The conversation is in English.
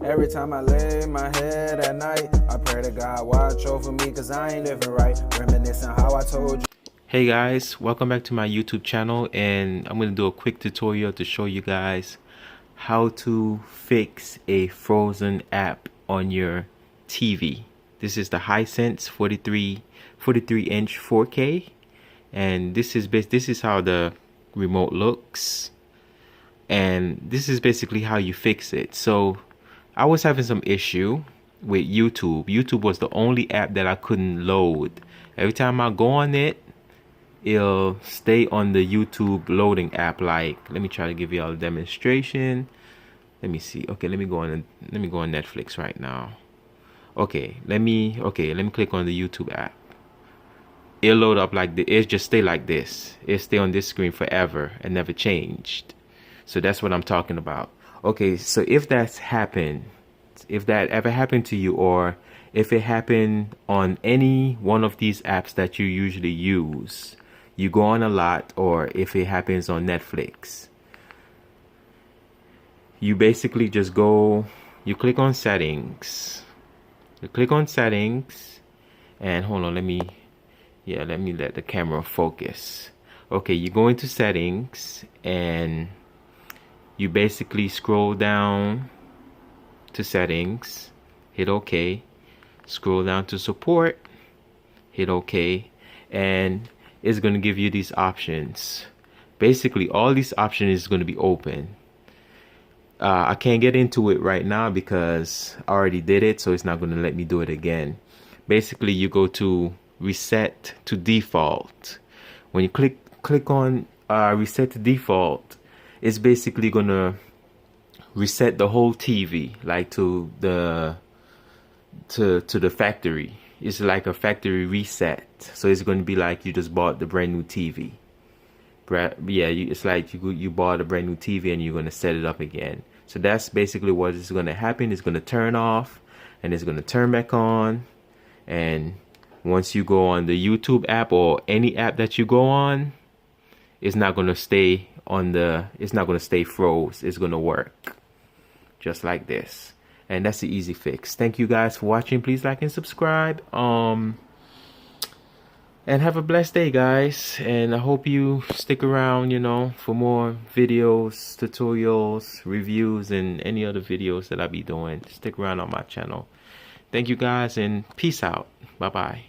Every time I lay my head at night, I pray to God watch over me, cause I ain't living right. Reminiscing how I told you. Hey guys, welcome back to my YouTube channel, and I'm going to do a quick tutorial to show you guys how to fix a frozen app on your TV. This is the Hisense 43 inch 4K, and this is how the remote looks, and this is basically how you fix it. So I was having some issue with YouTube. YouTube was the only app that I couldn't load. Every time I go on it, it'll stay on the YouTube loading app. Like, let me try to give you all a demonstration. Let me see. Okay, let me go on Netflix right now. Okay, let me click on the YouTube app. It'll load up like this. It just stay like this. It'll stay on this screen forever and never changed. So that's what I'm talking about. Okay, so if that ever happened to you, or if it happened on any one of these apps that you usually use, you go on a lot, or if it happens on Netflix, you basically just go, you click on settings. You click on settings, and hold on, let me let the camera focus. Okay, you go into settings, and you basically scroll down to settings, hit OK, scroll down to support, hit OK, and it's going to give you these options. Basically, all these options is going to be open. I can't get into it right now because I already did it, so it's not going to let me do it again. Basically, you go to reset to default. When you click on reset to default, it's basically going to reset the whole TV, like to the factory. It's like a factory reset. So it's going to be like you just bought the brand new TV. Yeah, it's like you bought a brand new TV and you're going to set it up again. So that's basically what is going to happen. It's going to turn off and it's going to turn back on. And once you go on the YouTube app or any app that you go on, it's not going to stay froze. It's going to work just like this. And that's the easy fix. Thank you guys for watching. Please like and subscribe. And have a blessed day, guys. And I hope you stick around, for more videos, tutorials, reviews, and any other videos that I'll be doing. Stick around on my channel. Thank you guys, and peace out. Bye-bye.